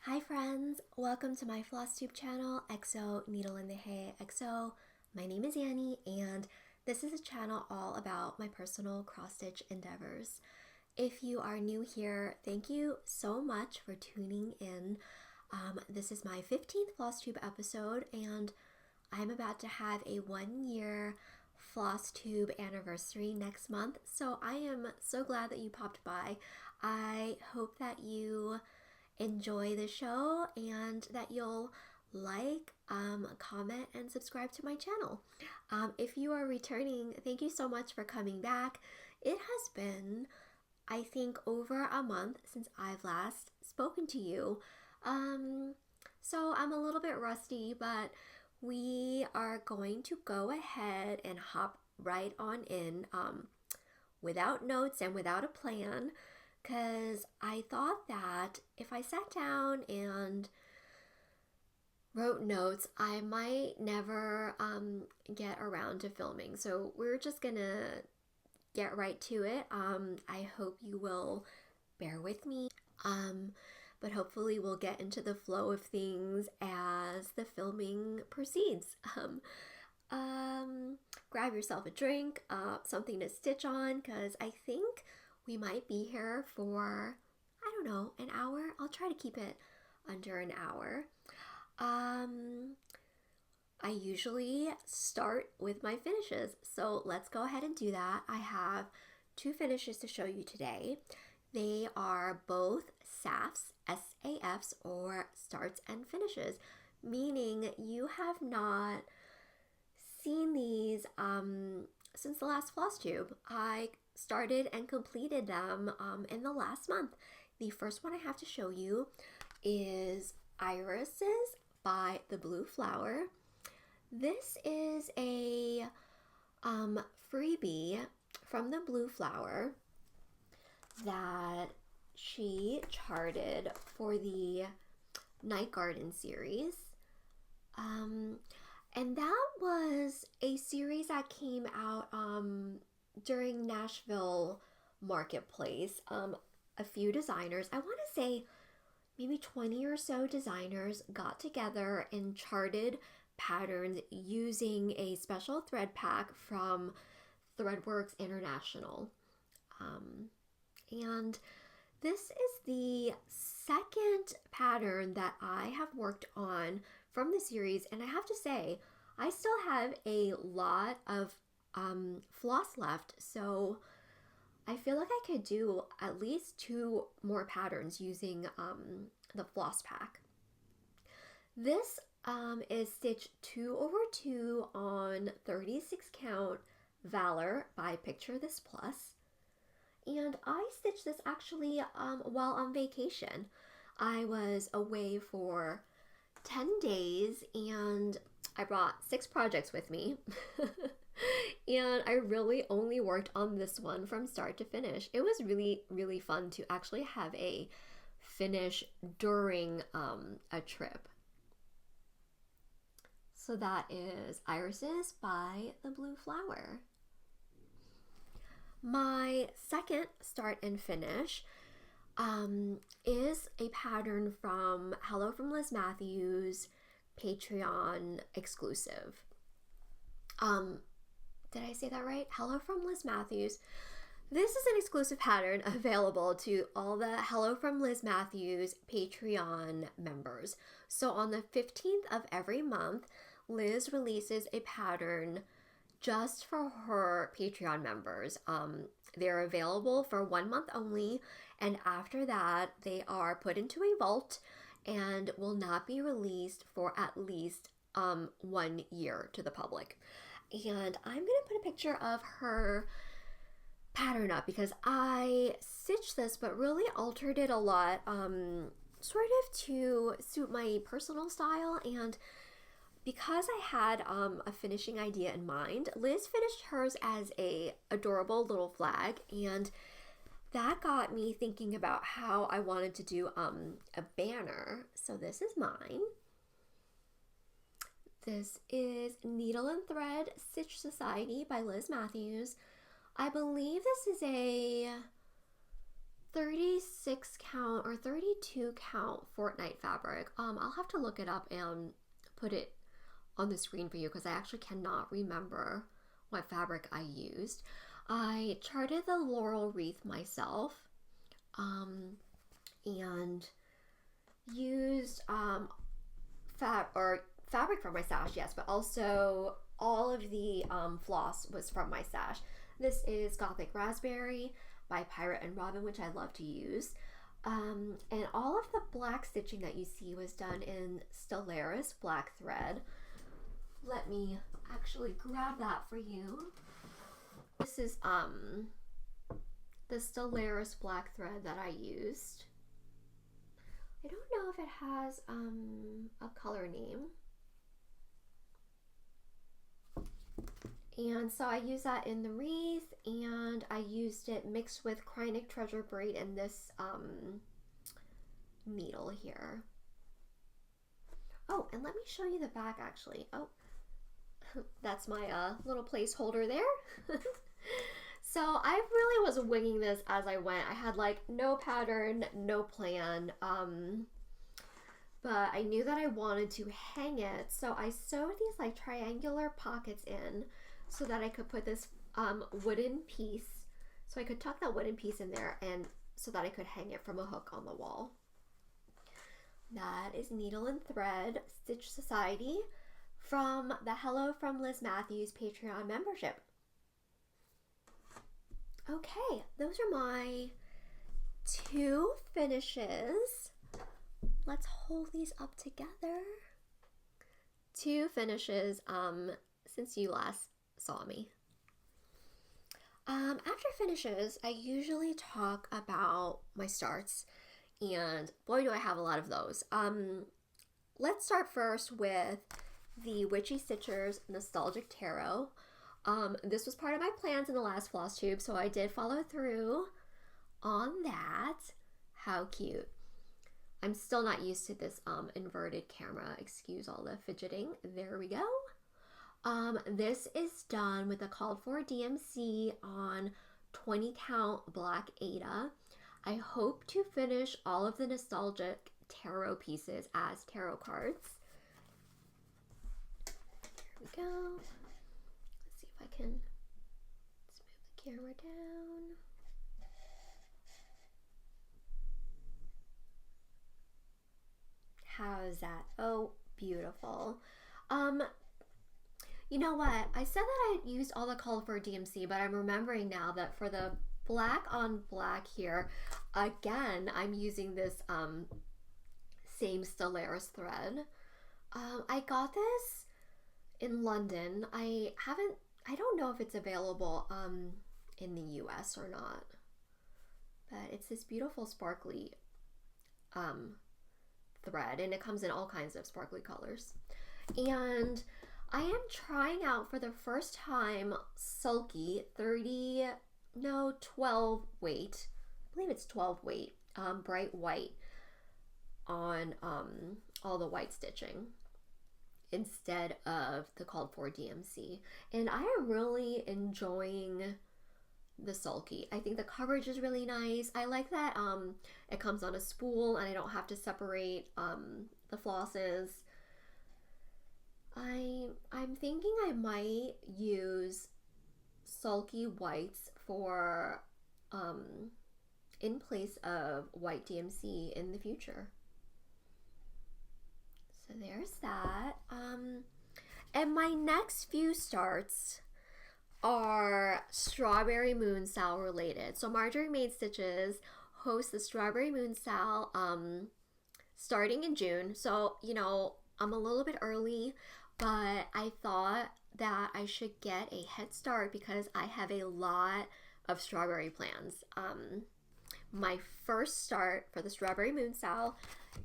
Hi friends, welcome to my flosstube channel, XO Needle in the Hay XO. My name is Annie and this is a channel all about my personal cross-stitch endeavors. If you are new here, thank you so much for tuning in. This is my 15th flosstube episode and I'm about to have a 1-year flosstube anniversary next month, so I am so glad that you popped by. I hope that you enjoy the show and that you'll like, comment, and subscribe to my channel. If you are returning, thank you so much for coming back. It has been, I think, over a month since I've last spoken to you. So I'm a little bit rusty, but we are going to go ahead and hop right on in without notes and without a plan, because I thought that if I sat down and wrote notes, I might never get around to filming. So we're just gonna get right to it. I hope you will bear with me, but hopefully we'll get into the flow of things as the filming proceeds. Grab yourself a drink, something to stitch on, because I think we might be here for, I don't know, an hour. I'll try to keep it under an hour. I usually start with my finishes, so let's go ahead and do that. I have 2 finishes to show you today. They are both SAFs, SAFs, or starts and finishes, meaning you have not seen these since the last flosstube. I started and completed them in the last month. The first one I have to show you is Irises by the Blue Flower. This is a freebie from the Blue Flower that she charted for the Night Garden series. And that was a series that came out during Nashville Marketplace. A few designers, I want to say maybe 20 or so designers, got together and charted patterns using a special thread pack from Threadworks International. And this is the second pattern that I have worked on from the series, and I have to say, I still have a lot of floss left, so I feel like I could do at least 2 more patterns using the floss pack. This is stitch 2/2 on 36 count Valor by Picture This Plus. And I stitched this actually while on vacation. I was away for 10 days and I brought 6 projects with me. And I really only worked on this one from start to finish. It was really, really fun to actually have a finish during a trip. So that is Irises by the Blue Flower. My second start and finish is a pattern from Hello from Liz Matthews Patreon exclusive. Did I say that right? Hello from Liz Matthews. This is an exclusive pattern available to all the Hello from Liz Matthews Patreon members. So on the 15th of every month, Liz releases a pattern just for her Patreon members. They're available for 1 month only, and after that, they are put into a vault and will not be released for at least 1 year to the public. And I'm gonna put a picture of her pattern up because I stitched this but really altered it a lot, sort of to suit my personal style. And because I had a finishing idea in mind, Liz finished hers as a adorable little flag, and that got me thinking about how I wanted to do a banner. So this is mine. This is Needle and Thread Stitch Society by Liz Matthews. I believe this is a 36 count or 32 count Fortnite fabric. I'll have to look it up and put it on the screen for you because I actually cannot remember what fabric I used. I charted the laurel wreath myself, and used fabric from my stash, yes, but also all of the floss was from my stash. This is Gothic Raspberry by Pirate and Robin, which I love to use. And all of the black stitching that you see was done in Stellaris black thread. Let me actually grab that for you. This is the Stellaris black thread that I used. I don't know if it has a color name. And so I used that in the wreath, and I used it mixed with Krynic Treasure Braid in this needle here. Oh, and let me show you the back actually. Oh, that's my little placeholder there. So I really was winging this as I went. I had like no pattern, no plan, but I knew that I wanted to hang it. So I sewed these like triangular pockets in so that I could put this wooden piece, so I could tuck that wooden piece in there, and so that I could hang it from a hook on the wall. That is Needle and Thread Stitch Society from the Hello from Liz Matthews Patreon membership. Okay, those are my 2 finishes. Let's hold these up together. 2 finishes since you last saw me. After finishes, I usually talk about my starts, and boy do I have a lot of those. Let's start first with the Witchy Stitchers Nostalgic Tarot. This was part of my plans in the last floss tube, so I did follow through on that. How cute. I'm still not used to this inverted camera. Excuse all the fidgeting. There we go. This is done with a called for DMC on 20 count black Aida. I hope to finish all of the nostalgic tarot pieces as tarot cards. Here we go. Let's see if I can move the camera down. How's that? Oh, beautiful. You know what? I said that I used all the color for DMC, but I'm remembering now that for the black on black here, again, I'm using this same Stellaris thread. I got this in London. I don't know if it's available in the US or not, but it's this beautiful sparkly thread, and it comes in all kinds of sparkly colors. And I am trying out for the first time Sulky 12 weight. I believe it's 12 weight, bright white on all the white stitching instead of the called for DMC. And I am really enjoying the Sulky. I think the coverage is really nice. I like that it comes on a spool and I don't have to separate the flosses. I'm thinking I might use Sulky whites for in place of white DMC in the future. So there's that. And my next few starts are Strawberry Moon Sal related. So Marjorie Made Stitches hosts the Strawberry Moon Sal starting in June. So, you know, I'm a little bit early, but I thought that I should get a head start because I have a lot of strawberry plans. My first start for the Strawberry Moon Sal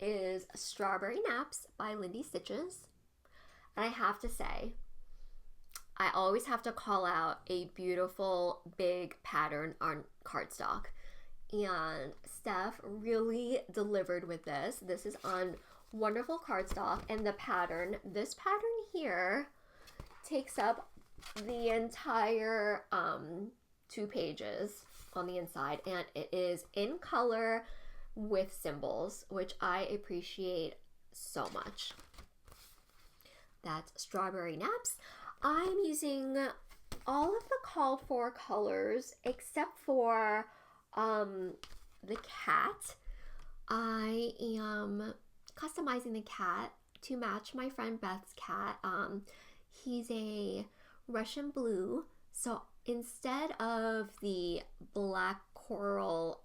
is Strawberry Naps by Lindy Stitches. And I have to say, I always have to call out a beautiful big pattern on cardstock. And Steph really delivered with this. This is on wonderful cardstock, and the pattern, this pattern here, takes up the entire 2 pages. on the inside, and it is in color with symbols, which I appreciate so much. That's Strawberry Naps. I'm using all of the called for colors except for the cat. I am customizing the cat to match my friend Beth's cat. He's a Russian blue, so instead of the black coral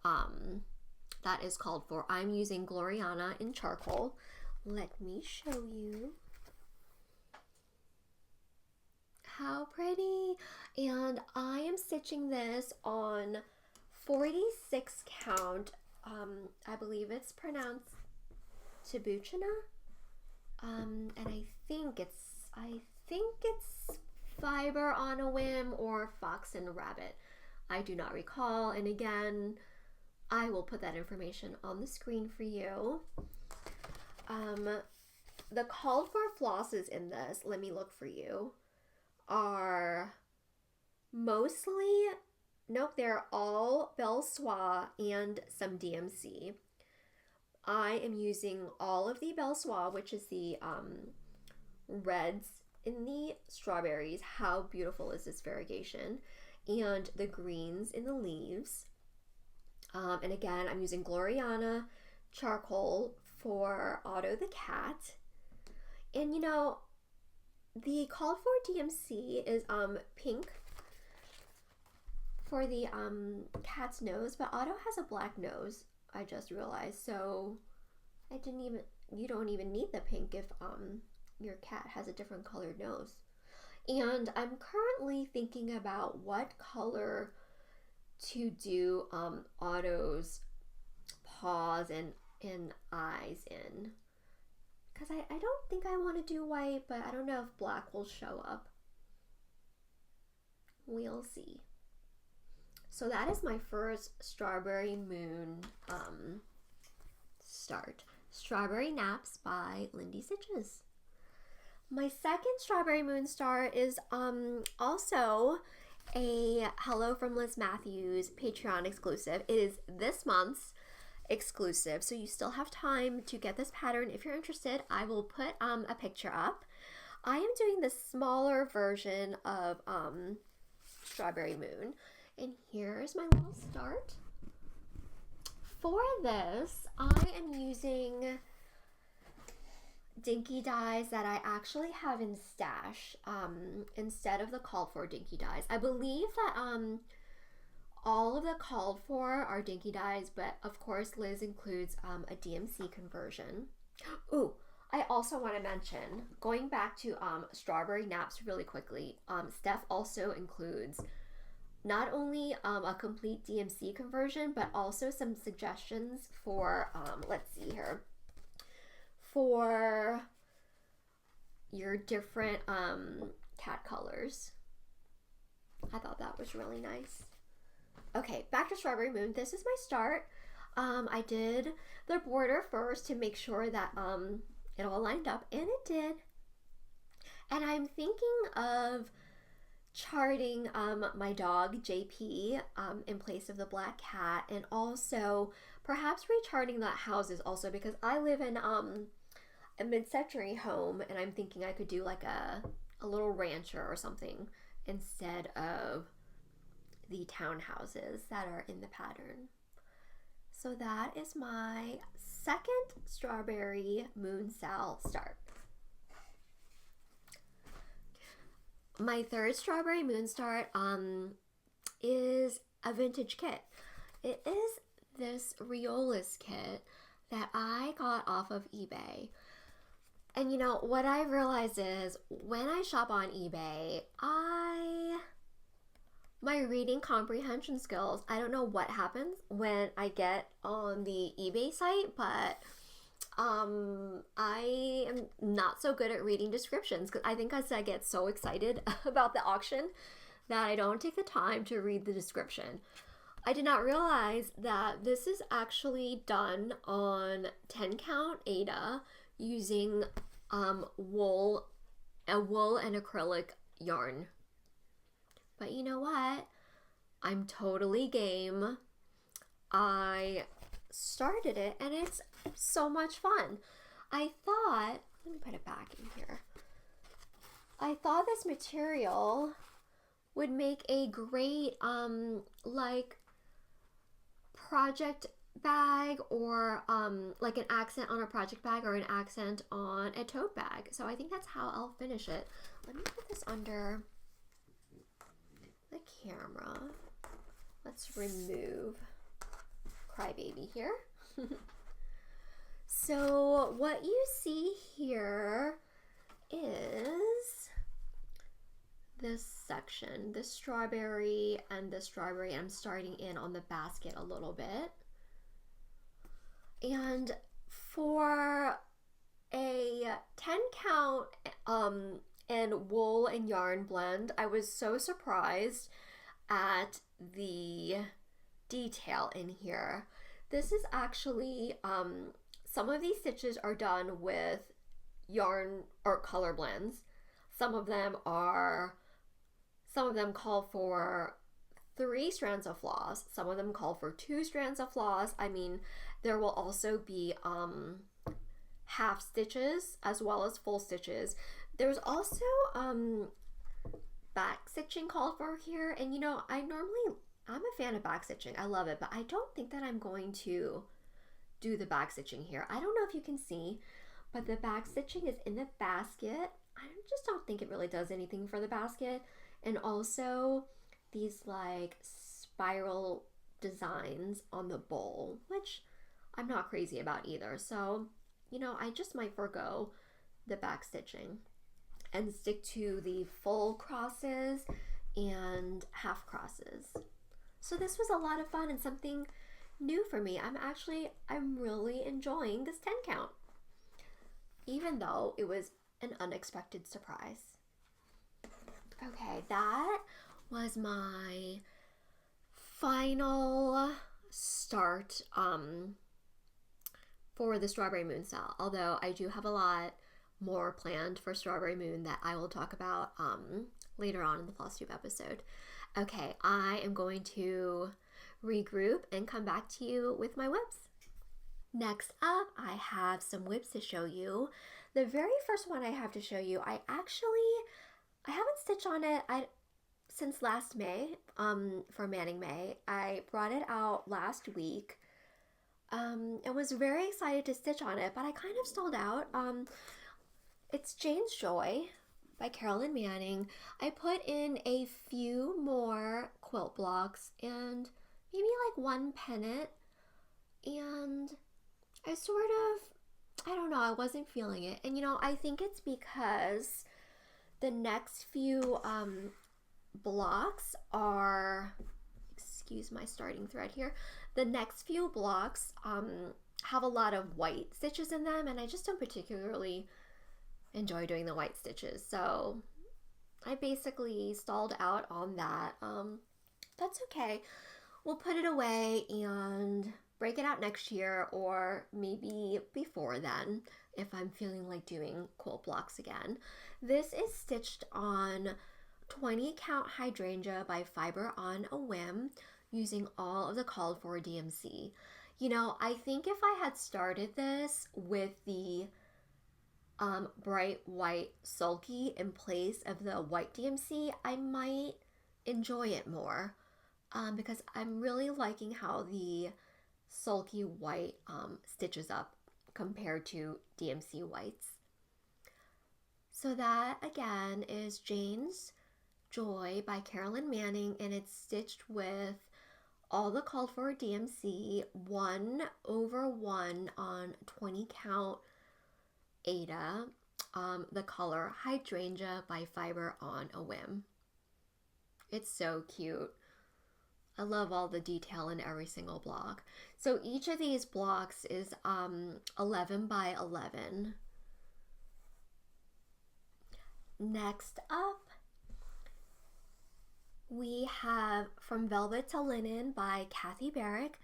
that is called for, I'm using Gloriana in charcoal. Let me show you. How pretty. And I am stitching this on 46 count. I believe it's pronounced Tabuchina. And I think it's fiber on a whim or fox and rabbit. I do not recall. And again, I will put that information on the screen for you. The called for flosses in this, let me look for you, are mostly, nope, they're all Belle Soie and some DMC. I am using all of the Belle Soie, which is the reds in the strawberries. How beautiful is this variegation? And the greens in the leaves. And again, I'm using Gloriana charcoal for Otto the cat. And you know, the called for DMC is pink for the cat's nose, but Otto has a black nose, I just realized. So you don't even need the pink if your cat has a different colored nose. And I'm currently thinking about what color to do Otto's paws and eyes in. Because I don't think I want to do white, but I don't know if black will show up. We'll see. So that is my first Strawberry Moon start. Strawberry Naps by Lindy Stitches. My second Strawberry Moon start is also a Hello from Liz Matthews Patreon exclusive. It is this month's exclusive, so you still have time to get this pattern if you're interested. I will put a picture up. I am doing the smaller version of Strawberry Moon, and here's my little start. For this, I am using dinky dies that I actually have in stash instead of the called for dinky dies. I believe that all of the called for are dinky dies, but of course Liz includes a DMC conversion. Ooh, I also want to mention, going back to Strawberry Naps really quickly, Steph also includes not only a complete DMC conversion, but also some suggestions for, let's see here, for your different cat colors. I thought that was really nice. Okay, back to Strawberry Moon. This is my start. I did the border first to make sure that it all lined up, and it did. And I'm thinking of charting my dog JP in place of the black cat, and also perhaps recharting that houses also, because I live in a mid-century home, and I'm thinking I could do like a little rancher or something instead of the townhouses that are in the pattern. So that is my second Strawberry Moon Sal start. My third Strawberry Moon start is a vintage kit. It is this Riolis kit that I got off of eBay. And you know, what I realized is when I shop on eBay, my reading comprehension skills, I don't know what happens when I get on the eBay site, but I am not so good at reading descriptions, because I think as I get so excited about the auction that I don't take the time to read the description. I did not realize that this is actually done on 10 count Aida using wool and acrylic yarn. But you know what? I'm totally game. I started it and it's so much fun. I thought, let me put it back in here. I thought this material would make a great like project bag, or like an accent on a project bag or an accent on a tote bag. So I think that's how I'll finish it. Let me put this under the camera. Let's remove Crybaby here. So what you see here is this section, the strawberry and the strawberry. I'm starting in on the basket a little bit. And for a 10 count and wool and yarn blend, I was so surprised at the detail in here. This is actually, some of these stitches are done with yarn or color blends. Some of them call for 3 strands of floss. Some of them call for 2 strands of floss. I mean, there will also be half stitches as well as full stitches. There's also back stitching called for here. And you know, I'm a fan of back stitching. I love it, but I don't think that I'm going to do the back stitching here. I don't know if you can see, but the back stitching is in the basket. I just don't think it really does anything for the basket. And also these like spiral designs on the bowl, which I'm not crazy about either. So, you know, I just might forgo the back stitching and stick to the full crosses and half crosses. So this was a lot of fun and something new for me. I'm really enjoying this 10 count, even though it was an unexpected surprise. Okay, that was my final start for the Strawberry Moon style, although I do have a lot more planned for Strawberry Moon that I will talk about later on in the flosstube episode. Okay, I am going to regroup and come back to you with my whips. Next up, I have some whips to show you. The very first one I have to show you, I haven't stitched on it since last May, for Manning May. I brought it out last week and was very excited to stitch on it, but I kind of stalled out. It's Jane's Joy by Carolyn Manning. I put in a few more quilt blocks and maybe like one pennant, and I don't know, I wasn't feeling it. And you know, I think it's because the next few blocks are, excuse my starting thread here, the next few blocks have a lot of white stitches in them, and I just don't particularly enjoy doing the white stitches, so I basically stalled out on that. That's okay. We'll put it away and break it out next year, or maybe before then if I'm feeling like doing quilt blocks again. This is stitched on 20 count hydrangea by Fiber on a Whim, using all of the called for DMC. You know, I think if I had started this with the bright white sulky in place of the white DMC, I might enjoy it more, because I'm really liking how the sulky white stitches up compared to DMC whites. So that again is Jane's Joy by Carolyn Manning, and it's stitched with all the called for DMC 1/1 on 20 count Ada, the color Hydrangea by Fiber on a Whim. It's so cute. I love all the detail in every single block. So each of these blocks is 11 by 11. Next up, we have From Velvet to Linen by Kathy Barrick.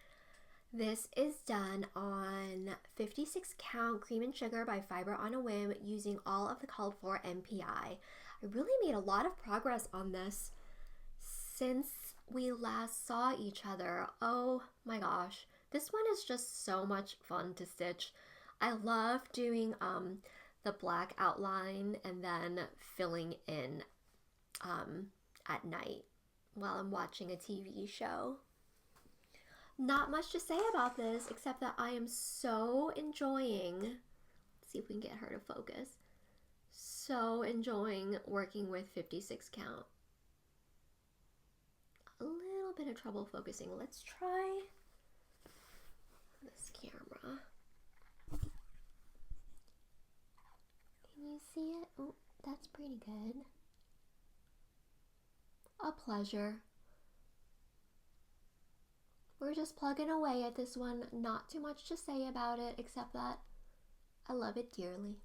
This is done on 56 count Cream and Sugar by Fiber on a Whim, using all of the called for MPI. I really made a lot of progress on this since we last saw each other. Oh my gosh. This one is just so much fun to stitch. I love doing the black outline and then filling in at night while I'm watching a TV show. Not much to say about this except that I am so enjoying, let's see if we can get her to focus, so enjoying working with 56 count. A little bit of trouble focusing. Let's try this camera. Can you see it? Oh, that's pretty good. A pleasure. We're just plugging away at this one. Not too much to say about it except that I love it dearly.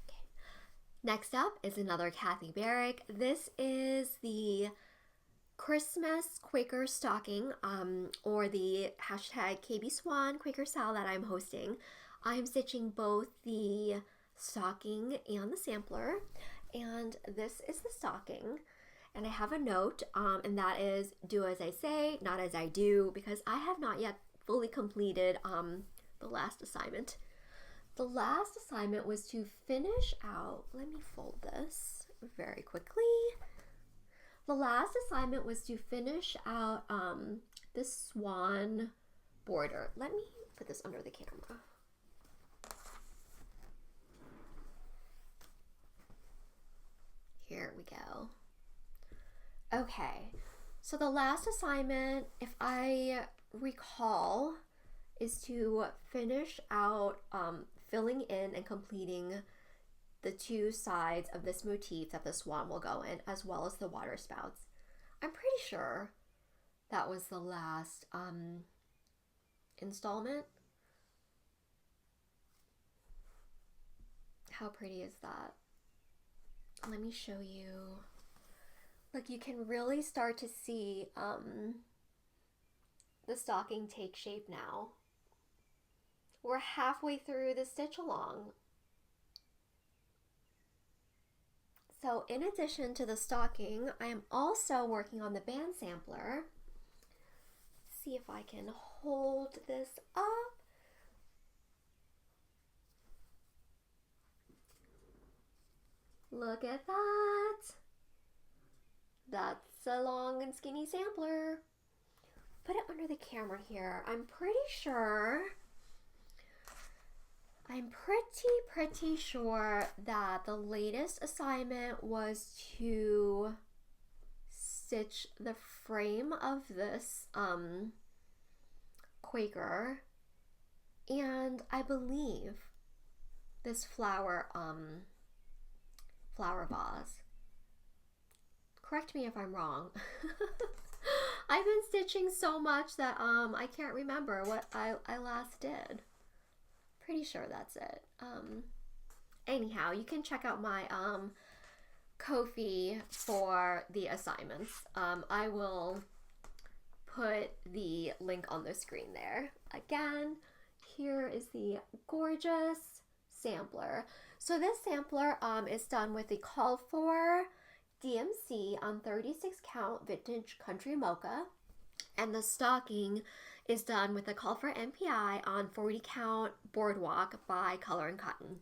Okay. Next up is another Kathy Barrick. This is the Christmas Quaker stocking, or the hashtag KB Swan Quaker Sal that I'm hosting. I'm stitching both the stocking and the sampler, and this is the stocking. And I have a note, and that is, do as I say, not as I do, because I have not yet fully completed the last assignment. The last assignment was to finish out, let me fold this very quickly. The last assignment was to finish out this swan border. Let me put this under the camera. Here we go. Okay, so the last assignment, if I recall, is to finish out filling in and completing the two sides of this motif that the swan will go in, as well as the water spouts. I'm pretty sure that was the last installment. How pretty is that? Let me show you. Look, you can really start to see the stocking take shape now. We're halfway through the stitch along. So in addition to the stocking, I am also working on the band sampler. Let's see if I can hold this up. Look at that. That's a long and skinny sampler. Put it under the camera here. I'm pretty sure that the latest assignment was to stitch the frame of this Quaker, and I believe this flower vase. Correct me if I'm wrong. I've been stitching so much that I can't remember what I last did. Pretty sure that's it. Anyhow, you can check out my Ko-fi for the assignments. I will put the link on the screen there. Again, here is the gorgeous sampler. So this sampler is done with the call for DMC on 36 count vintage country mocha, and the stocking is done with a call for MPI on 40 count boardwalk by Color and Cotton.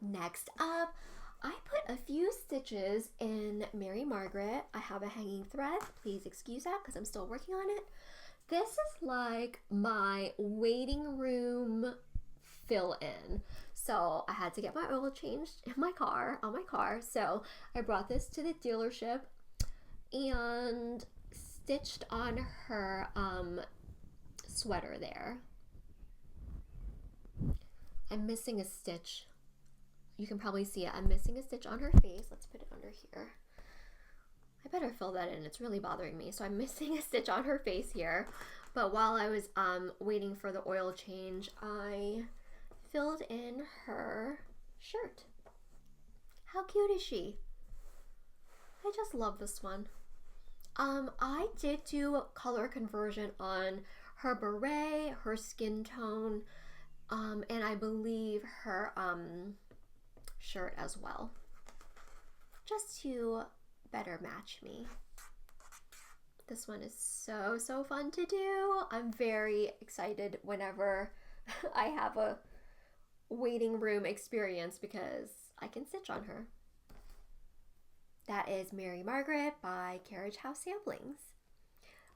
Next up, I put a few stitches in Mary Margaret. I have a hanging thread. Please excuse that because I'm still working on it. This is like my waiting room fill in. So I had to get my oil changed in my car, So I brought this to the dealership and stitched on her sweater there. I'm missing a stitch. You can probably see it. I'm missing a stitch on her face. Let's put it under here. I better fill that in. It's really bothering me. So I'm missing a stitch on her face here. But while I was waiting for the oil change, I filled in her shirt. How cute is she? I just love this one. I did do a color conversion on her beret, her skin tone, and I believe her shirt as well. just to better match me. This one is so fun to do. I'm very excited whenever I have a waiting room experience because I can stitch on her. That is Mary Margaret by Carriage House Samplings.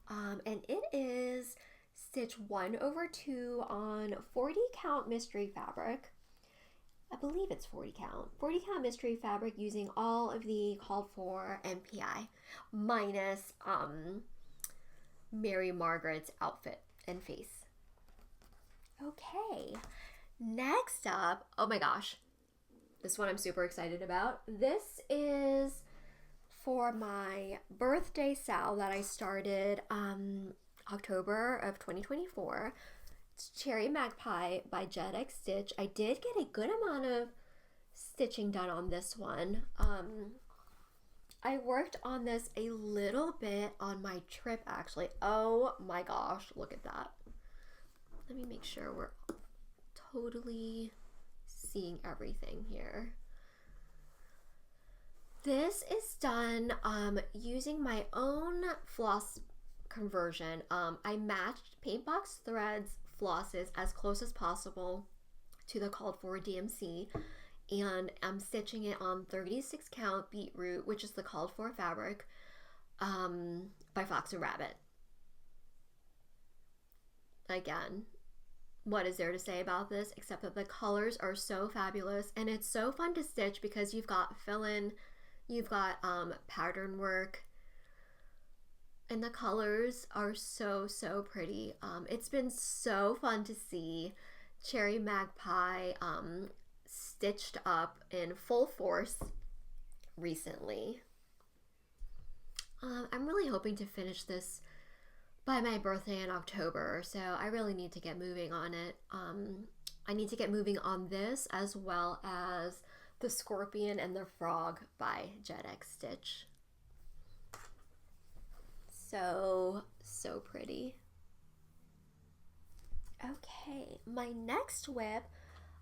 And it is stitch 1/2 on 40 count mystery fabric. I believe it's 40 count. 40 count mystery fabric using all of the called for MPI minus Mary Margaret's outfit and face. Okay, next up, oh my gosh, this one I'm super excited about. This is for my birthday sale that I started October of 2024. It's Cherry Magpie by Jet X Stitch. I did get a good amount of stitching done on this one. I worked on this a little bit on my trip actually. Oh my gosh, look at that. Let me make sure we're totally seeing everything here. This is done using my own floss conversion. I matched Paintbox Threads flosses as close as possible to the called for DMC, and I'm stitching it on 36 count beetroot, which is the called for fabric, by Fox and Rabbit. Again, what is there to say about this except that the colors are so fabulous and it's so fun to stitch because you've got fill-in, you've got pattern work, and the colors are so pretty. It's been so fun to see Cherry Magpie stitched up in full force recently. I'm really hoping to finish this by my birthday in October, so I really need to get moving on it. I need to get moving on this as well as the Scorpion and the Frog by Jet X Stitch. So pretty. Okay, my next whip,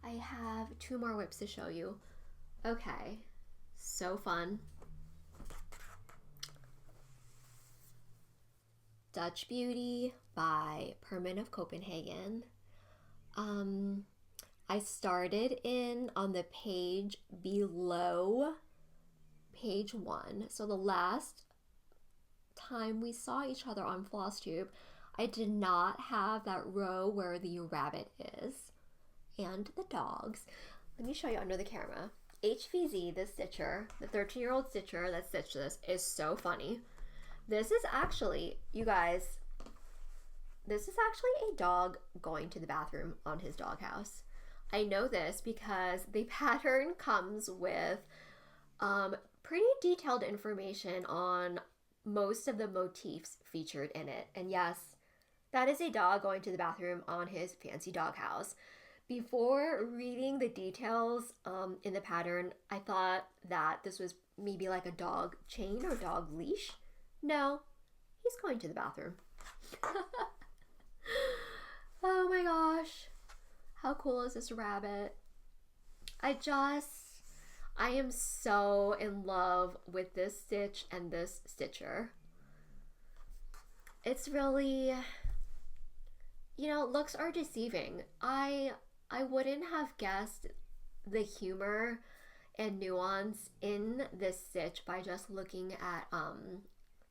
I have 2 more whips to show you. Okay, so fun. Dutch Beauty by Perman of Copenhagen. I started in on the page below page 1. So the last time we saw each other on flosstube, I did not have that row where the rabbit is and the dogs. Let me show you under the camera. HVZ, the stitcher, the 13-year-old stitcher that stitched this, is so funny. This is actually, you guys, this is actually a dog going to the bathroom on his doghouse. I know this because the pattern comes with pretty detailed information on most of the motifs featured in it. And yes, that is a dog going to the bathroom on his fancy doghouse. Before reading the details in the pattern, I thought that this was maybe like a dog chain or dog leash. No, he's going to the bathroom. Oh my gosh. How cool is this rabbit? I am so in love with this stitch and this stitcher. It's really, you know, looks are deceiving. I wouldn't have guessed the humor and nuance in this stitch by just looking at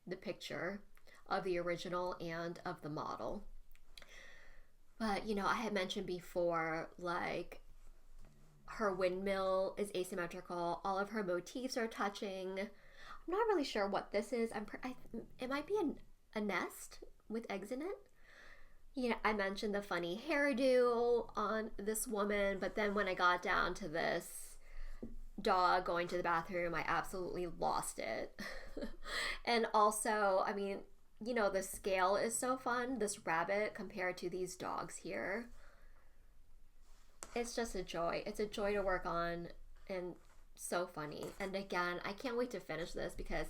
the picture of the original and of the model. But, you know, I had mentioned before, like, her windmill is asymmetrical. All of her motifs are touching. I'm not really sure what this is. It might be a nest with eggs in it. You know, I mentioned the funny hairdo on this woman, but then when I got down to this dog going to the bathroom, I absolutely lost it. And also, I mean, you know, the scale is so fun. This rabbit compared to these dogs here. It's just a joy. It's a joy to work on and so funny. And again, I can't wait to finish this because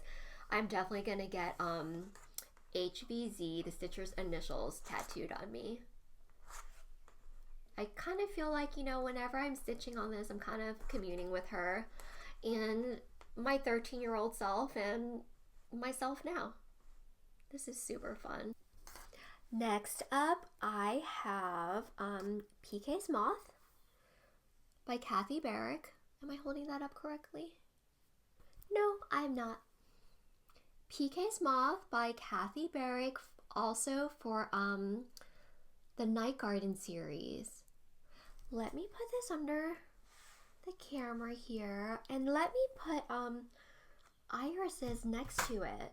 I'm definitely going to get HVZ, the stitcher's initials, tattooed on me. I kind of feel like, you know, whenever I'm stitching on this, I'm kind of communing with her. And my 13-year-old self and myself now. This is super fun. Next up, I have PKs Moth by Kathy Barrick. Am I holding that up correctly? No, I'm not. PKs Moth by Kathy Barrick, also for the Night Garden series. Let me put this under the camera here, and let me put irises next to it.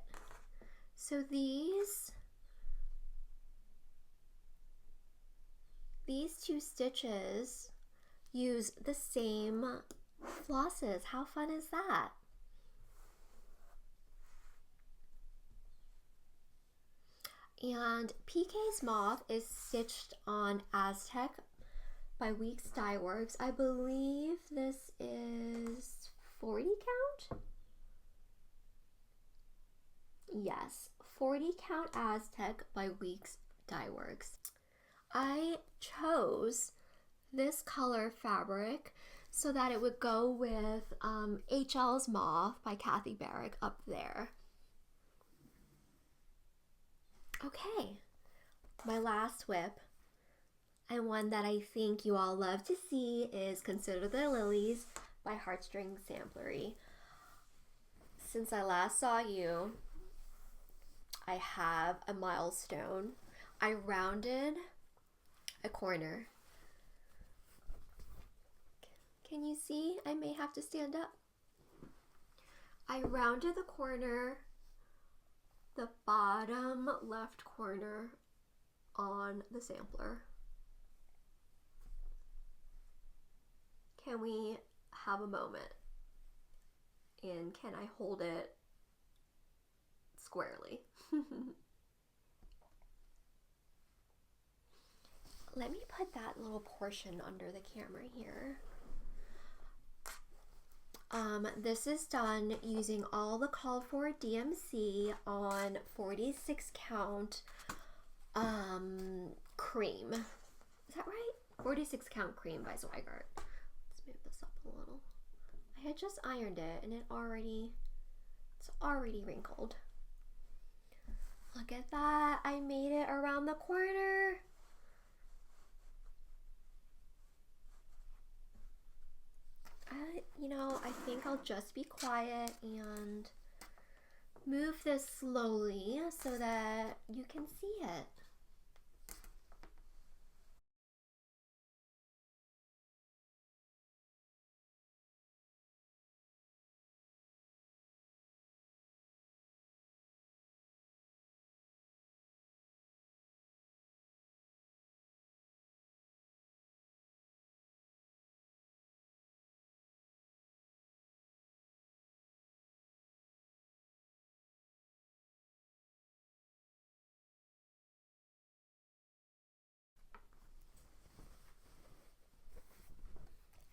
So these two stitches use the same flosses. How fun is that? And PKs Moth is stitched on Aztec by Weeks Dye Works. I believe this is 40 count? Yes, 40 count Aztec by Weeks Dye Works. I chose this color fabric so that it would go with HL's Moth by Kathy Barrick up there. Okay, my last whip, and one that I think you all love to see, is Consider the Lilies by Heartstring Samplery. Since I last saw you, I have a milestone. I rounded a corner. Can you see? I may have to stand up. I rounded the corner, the bottom left corner on the sampler. Can we have a moment? And can I hold it squarely? Let me put that little portion under the camera here. This is done using all the called for DMC on 46 count cream. Is that right? 46 count cream by Zweigart. Let's move this up a little. I had just ironed it and it's already wrinkled. Look at that. I made it around the corner. I think I'll just be quiet and move this slowly so that you can see it.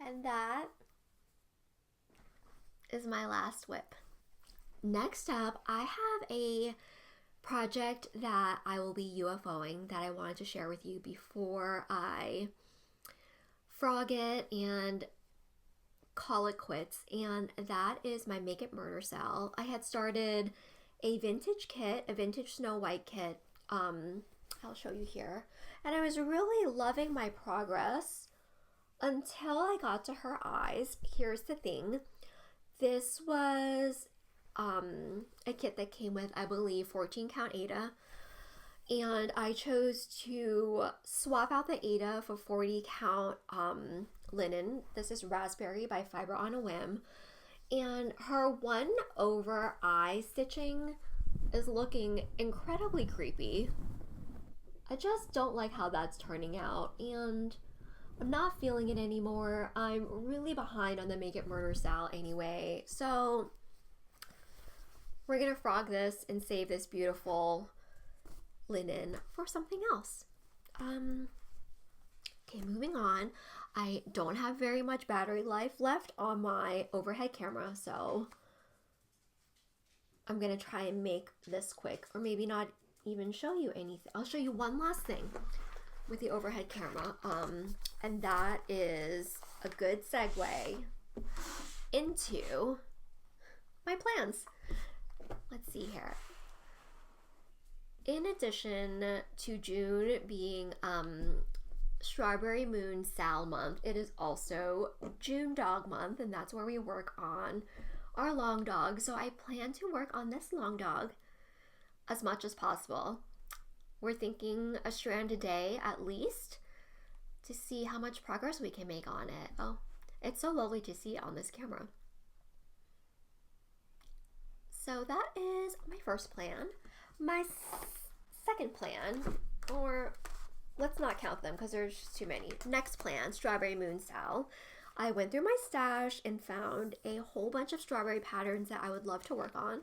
And that is my last whip. Next up, I have a project that I will be UFOing that I wanted to share with you before I frog it and call it quits, and that is my Make It Murder Cell. I had started a vintage kit, a vintage Snow White kit. I'll show you here. And I was really loving my progress until I got to her eyes. Here's the thing. This was a kit that came with, I believe, 14 count Aida. And I chose to swap out the Aida for 40 count linen. This is Raspberry by Fiber on a Whim. And her one over eye stitching is looking incredibly creepy. I just don't like how that's turning out, and I'm not feeling it anymore. I'm really behind on the Make It Murder Cell anyway, so we're gonna frog this and save this beautiful linen for something else. Okay, moving on. I don't have very much battery life left on my overhead camera, so I'm gonna try and make this quick, or maybe not even show you anything. I'll show you one last thing with the overhead camera, and that is a good segue into my plans. Let's see here. In addition to June being Strawberry Moon Sal month, it is also June Dog month, and that's where we work on our long dog. So I plan to work on this long dog as much as possible. We're thinking a strand a day at least to see how much progress we can make on it. Oh, it's so lovely to see it on this camera. So that is my first plan. My second plan, or let's not count them because there's just too many. Next plan, Strawberry Moon Sal. I went through my stash and found a whole bunch of strawberry patterns that I would love to work on.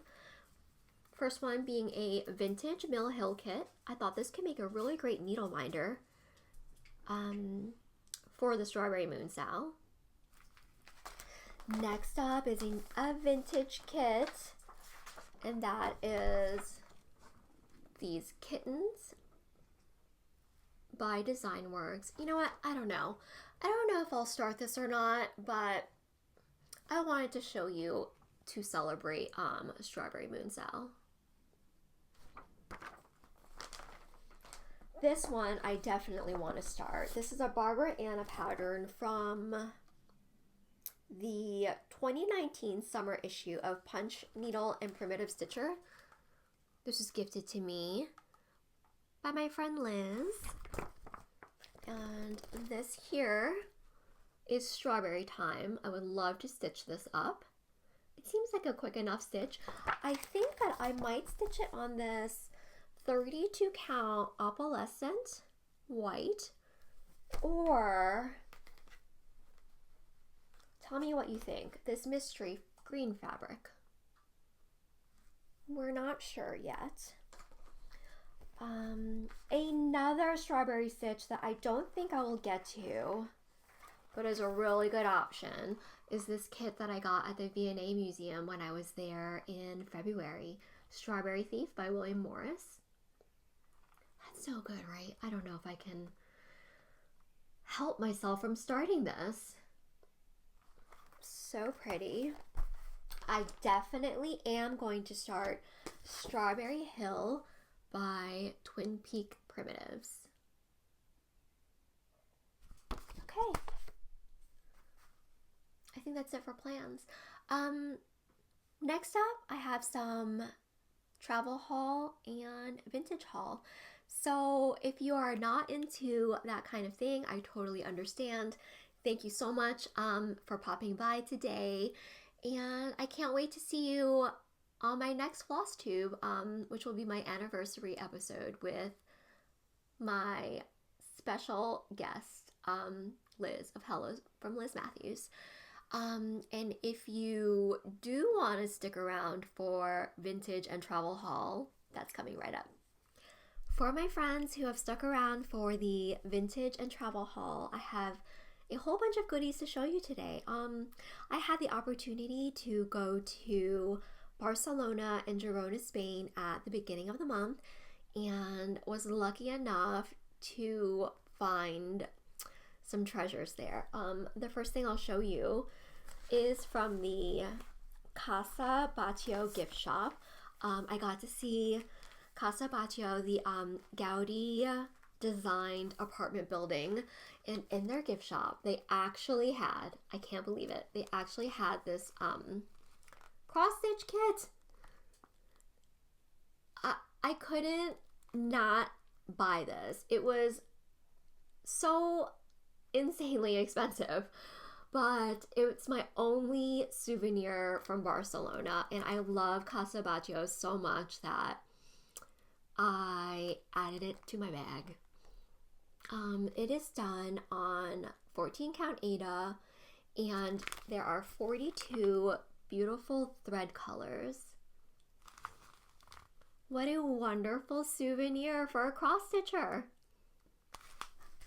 First one being a vintage Mill Hill kit. I thought this could make a really great needle minder for the Strawberry Moon Sal. Next up is a vintage kit, and that is these kittens by Design Works. You know what? I don't know if I'll start this or not, but I wanted to show you to celebrate Strawberry Moon Sal. This one I definitely want to start. This is a Barbara Anna pattern from the 2019 summer issue of Punch Needle and Primitive Stitcher. This was gifted to me by my friend Liz. And this here is Strawberry Time. I would love to stitch this up. It seems like a quick enough stitch. I think that I might stitch it on this 32 count opalescent white, or tell me what you think, this mystery green fabric. We're not sure yet. Another strawberry stitch that I don't think I will get to, but is a really good option, is this kit that I got at the V&A Museum when I was there in February. Strawberry Thief by William Morris. That's so good, right? I don't know if I can help myself from starting this. So pretty. I definitely am going to start Strawberry Hill by Twin Peak Primitives. Okay. I think that's it for plans. Next up, I have some travel haul and vintage haul. So if you are not into that kind of thing, I totally understand. Thank you so much for popping by today. And I can't wait to see you on my next flosstube, which will be my anniversary episode with my special guest, Liz of Hello from Liz Matthews. And if you do want to stick around for vintage and travel haul, that's coming right up. For my friends who have stuck around for the vintage and travel haul, I have a whole bunch of goodies to show you today. I had the opportunity to go to Barcelona and Girona, Spain at the beginning of the month, and was lucky enough to find some treasures there. The first thing I'll show you is from the Casa Batlló gift shop. I got to see Casa Batlló, the Gaudí designed apartment building, and in their gift shop they actually had, I can't believe it, they actually had this cross stitch kit. I couldn't not buy this. It was so insanely expensive, but it's my only souvenir from Barcelona, and I love Casa Batlló so much that I added it to my bag. It is done on 14 count Aida, and there are 42 beautiful thread colors. What a wonderful souvenir for a cross stitcher.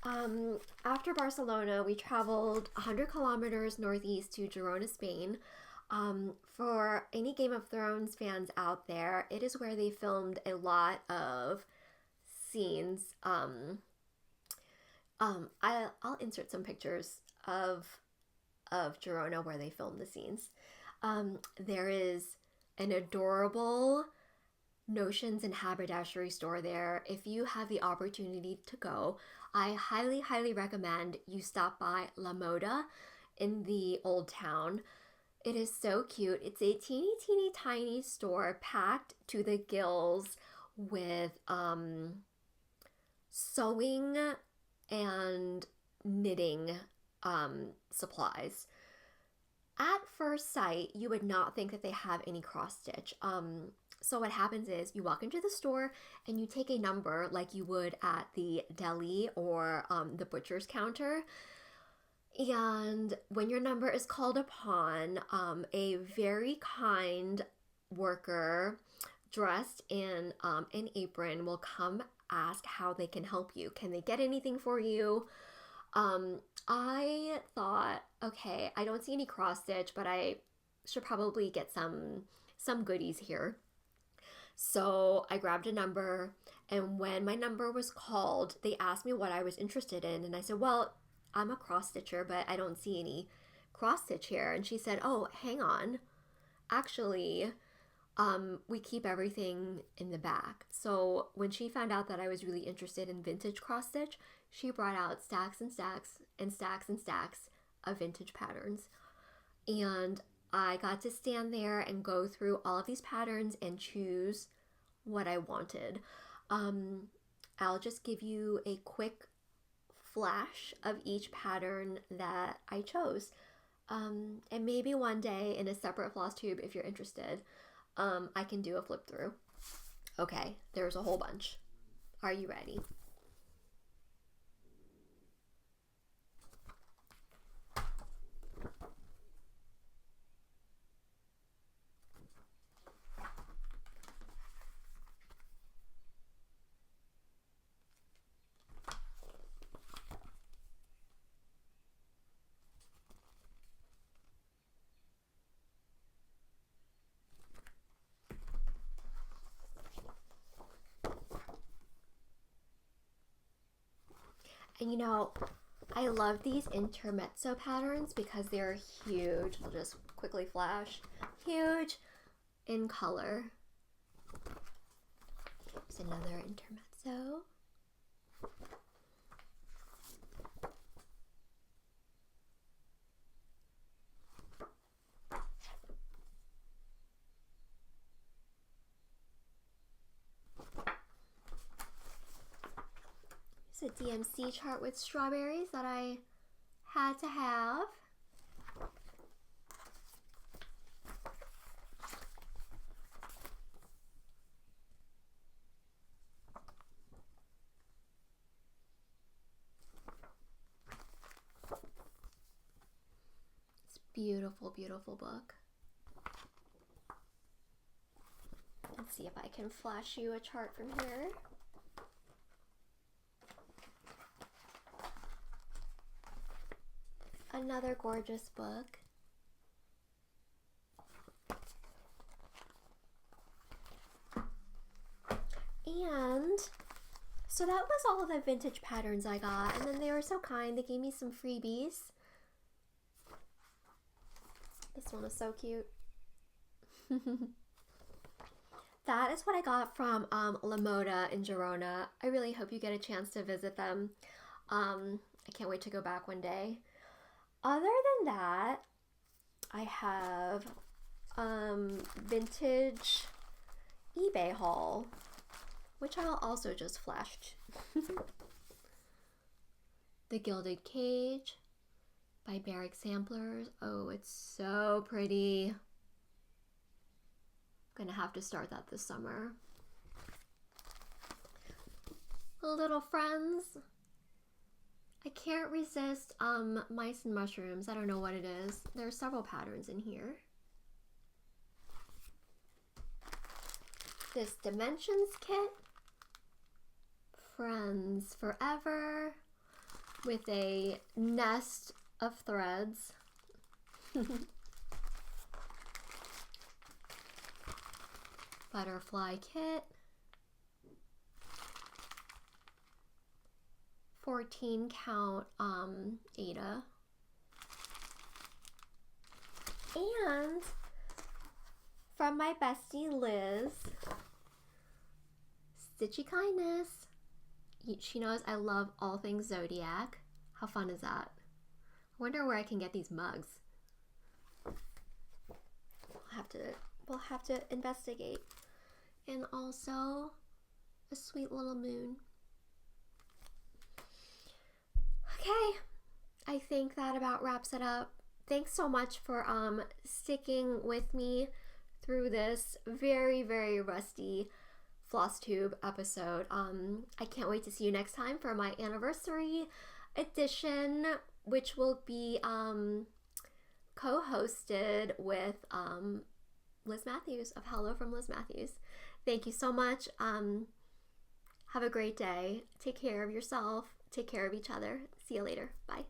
After Barcelona, we traveled 100 kilometers northeast to Girona, Spain. For any Game of Thrones fans out there, it is where they filmed a lot of scenes. I'll insert some pictures of Girona where they filmed the scenes. There is an adorable notions and haberdashery store there. If you have the opportunity to go, I highly, highly recommend you stop by La Moda in the Old Town. It is so cute. It's a teeny, teeny, tiny store packed to the gills with sewing and knitting supplies. At first sight, you would not think that they have any cross stitch. So what happens is you walk into the store and you take a number like you would at the deli or the butcher's counter. And when your number is called upon, a very kind worker dressed in an apron will come ask how they can help you. Can they get anything for you? I thought, okay, I don't see any cross stitch, but I should probably get some goodies here. So I grabbed a number, and when my number was called, they asked me what I was interested in, and I said, well, I'm a cross stitcher, but I don't see any cross stitch here. And she said, oh, hang on. Actually, we keep everything in the back. So when she found out that I was really interested in vintage cross stitch, she brought out stacks and stacks and stacks and stacks of vintage patterns. And I got to stand there and go through all of these patterns and choose what I wanted. I'll just give you a quick flash of each pattern that I chose. And maybe one day in a separate floss tube, if you're interested, I can do a flip through. Okay, there's a whole bunch. Are you ready? And you know, I love these intermezzo patterns because they're huge. I'll just quickly flash. Huge in color. Here's another intermezzo. It's a DMC chart with strawberries that I had to have. It's a beautiful, beautiful book. Let's see if I can flash you a chart from here. Another gorgeous book. And so that was all of the vintage patterns I got, and then they were so kind, they gave me some freebies. This one is so cute. That is what I got from La Moda in Girona. I really hope you get a chance to visit them. I can't wait to go back one day. Other than that, I have vintage eBay haul, which I'll also just flash. The Gilded Cage by Barrack Samplers. Oh, it's so pretty. I'm gonna have to start that this summer. Little Friends. I can't resist Mice and Mushrooms. I don't know what it is. There are several patterns in here. This Dimensions kit. Friends Forever with a nest of threads. Butterfly kit. 14 count Ada. And from my bestie Liz. Stitchy kindness. She knows I love all things Zodiac. How fun is that? I wonder where I can get these mugs. We'll have to investigate. And also a sweet little moon. Okay, I think that about wraps it up. Thanks so much for sticking with me through this very, very rusty flosstube episode. I can't wait to see you next time for my anniversary edition, which will be co-hosted with Liz Matthews of Hello from Liz Matthews. Thank you so much. Have a great day. Take care of yourself. Take care of each other. See you later. Bye.